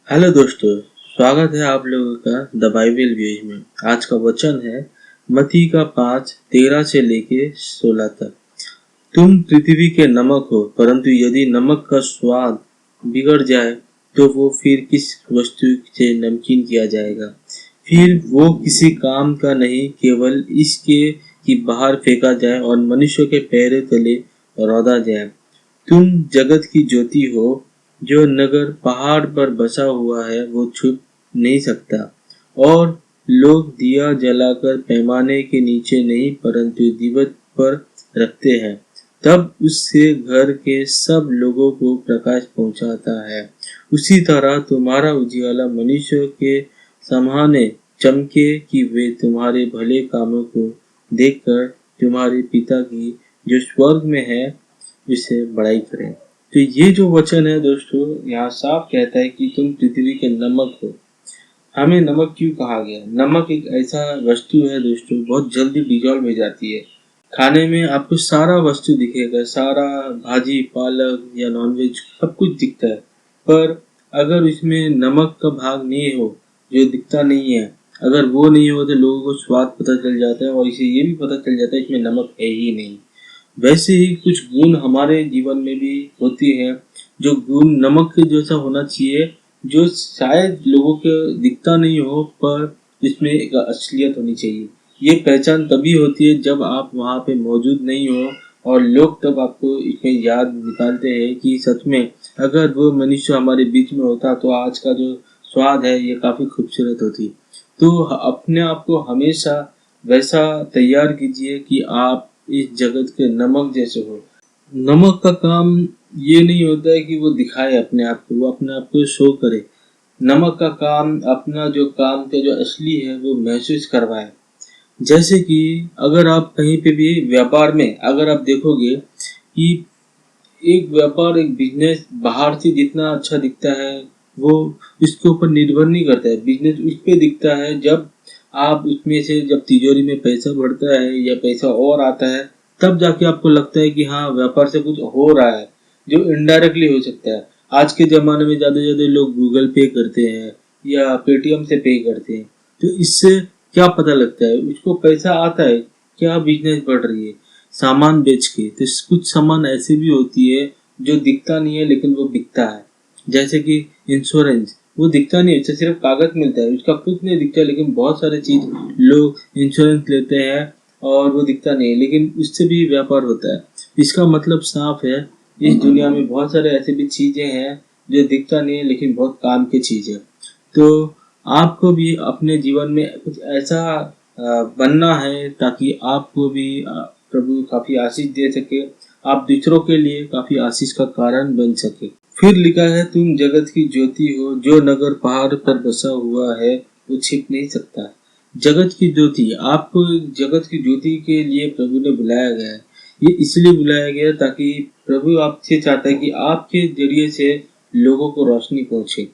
Hello दोस्तों, स्वागत है आप लोगों का द बाइबल व्यूज में। आज का वचन है मत्ती का 5:13 से लेके 16 तक। तुम पृथ्वी के नमक हो, परंतु यदि नमक का स्वाद बिगड़ जाए तो वो फिर किस वस्तु से नमकीन किया जाएगा। फिर वो किसी काम का नहीं, केवल इसके कि बाहर फेंका जाए और मनुष्य के पैरों तले रौंदा जाए। तुम जगत की ज्योति हो। जो नगर पहाड़ पर बसा हुआ है वो छुप नहीं सकता, और लोग दिया जलाकर पैमाने के नीचे नहीं परंतु दीवट पर रखते हैं, तब उससे घर के सब लोगों को प्रकाश पहुंचाता है। उसी तरह तुम्हारा उजियाला मनुष्य के सामने चमके कि वे तुम्हारे भले कामों को देखकर तुम्हारे पिता की जो स्वर्ग में है इससे बड़ाई करें। तो ये जो वचन है दोस्तों, यहाँ साफ कहता है कि तुम पृथ्वी के नमक हो। हमें नमक क्यों कहा गया? नमक एक ऐसा वस्तु है दोस्तों, बहुत जल्दी डिजॉल्व हो जाती है। खाने में आपको सारा वस्तु दिखेगा, सारा भाजी पालक या नॉनवेज सब कुछ दिखता है, पर अगर इसमें नमक का भाग नहीं हो, जो दिखता नहीं है, अगर वो नहीं हो तो लोगों को स्वाद पता चल जाता है और इसे ये भी पता चल जाता है इसमें नमक है ही नहीं। वैसे ही कुछ गुण हमारे जीवन में भी होती है, जो गुण नमक के जैसा होना चाहिए, जो शायद लोगों को दिखता नहीं हो पर इसमें एक असलियत होनी चाहिए। ये पहचान तभी होती है जब आप वहाँ पे मौजूद नहीं हो, और लोग तब आपको इसमें याद निकालते हैं कि सच में अगर वो मनुष्य हमारे बीच में होता तो आज का जो स्वाद है ये काफ़ी खूबसूरत होती। तो अपने आप को हमेशा वैसा तैयार कीजिए कि आप इस जगत के नमक जैसे हो। नमक का काम ये नहीं होता है कि वो दिखाए अपने आप को, वो अपने आप को शो करे। नमक का काम अपना जो काम का जो असली है वो महसूस करवाए। जैसे कि अगर आप कहीं पे भी व्यापार में अगर आप देखोगे कि एक व्यापार एक बिजनेस बाहर से जितना अच्छा दिखता है वो इसके ऊपर निर्भर नहीं करता है। बिजनेस उस पे दिखता है जब आप उसमें से जब तिजोरी में पैसा बढ़ता है या पैसा और आता है, तब जाके आपको लगता है कि हाँ व्यापार से कुछ हो रहा है, जो इनडायरेक्टली हो सकता है। आज के ज़माने में ज़्यादा से ज़्यादा लोग गूगल पे करते हैं या पेटीएम से पे करते हैं, तो इससे क्या पता लगता है उसको पैसा आता है, क्या बिजनेस बढ़ रही है सामान बेच के। तो कुछ सामान ऐसे भी होती है जो दिखता नहीं है लेकिन वो बिकता है। जैसे कि इंश्योरेंस, वो दिखता नहीं है, उससे सिर्फ कागज मिलता है, उसका कुछ नहीं दिखता, लेकिन बहुत सारे चीज लोग इंश्योरेंस लेते हैं और वो दिखता नहीं है, लेकिन उससे भी व्यापार होता है। इसका मतलब साफ है, इस दुनिया में बहुत सारे ऐसे भी चीजें हैं जो दिखता नहीं है लेकिन बहुत काम की चीज है। तो आपको भी अपने जीवन में कुछ ऐसा बनना है ताकि आपको भी प्रभु काफी आशीष दे सके, आप दूसरों के लिए काफी आशीष का कारण बन सके। फिर लिखा है तुम जगत की ज्योति हो। जो नगर पहाड़ पर बसा हुआ है वो छिप नहीं सकता। जगत की ज्योति, आपको जगत की ज्योति के लिए प्रभु ने बुलाया गया है। ये इसलिए बुलाया गया ताकि प्रभु आपसे चाहता है कि आपके जरिए से लोगों को रोशनी पहुंचे।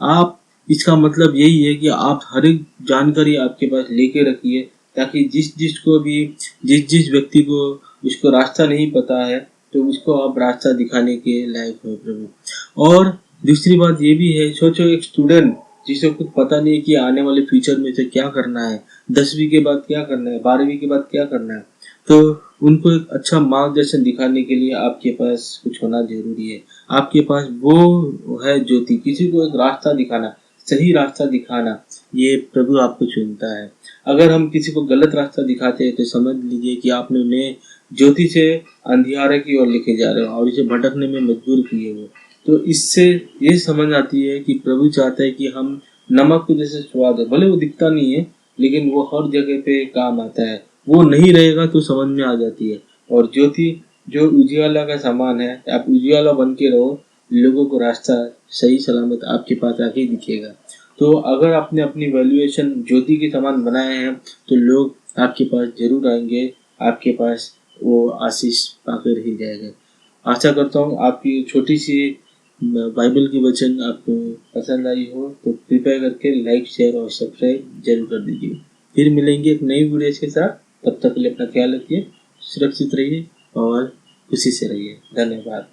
आप, इसका मतलब यही है कि आप हर एक जानकारी आपके पास लेके रखिए, ताकि जिस जिस व्यक्ति को उसको रास्ता नहीं पता है तो उसको आप रास्ता दिखाने के लायक हो प्रभु। और दूसरी बात ये भी है, सोचो एक स्टूडेंट जिसे कुछ पता नहीं है कि आने वाले फ्यूचर में से क्या करना है, 10वीं के बाद क्या करना है, 12वीं के बाद क्या करना है, तो उनको एक अच्छा मार्गदर्शन दिखाने के लिए आपके पास कुछ होना जरूरी है। आपके पास वो है ज्योति, किसी को एक रास्ता दिखाना, सही रास्ता दिखाना, ये प्रभु आपको चुनता है। अगर हम किसी को गलत रास्ता दिखाते हैं तो समझ लीजिए कि आपने उन्हें ज्योति से अंधियारे की ओर लेके जा रहे हो और इसे भटकने में मजबूर किए हो। तो इससे ये समझ आती है कि प्रभु चाहता है कि हम नमक के जैसे स्वाद है, भले वो दिखता नहीं है लेकिन वो हर जगह पे काम आता है। वो नहीं रहेगा तो समझ में आ जाती है। और ज्योति जो उजियाला का समान है, आप उजियाला बन के रहो, लोगों को रास्ता सही सलामत आपके पास आके दिखेगा। तो अगर आपने अपनी वैल्यूएशन ज्योति के समान बनाए हैं तो लोग आपके पास जरूर आएंगे, आपके पास वो आशीष पाकर ही जाएगा। आशा करता हूँ आपकी छोटी सी बाइबल की वचन आपको पसंद आई हो, तो कृपया करके लाइक शेयर और सब्सक्राइब जरूर कर दीजिए। फिर मिलेंगे एक नई वीडियो के साथ, तब तक के लिए अपना ख्याल रखिए, सुरक्षित रहिए और खुशी से रहिए। धन्यवाद।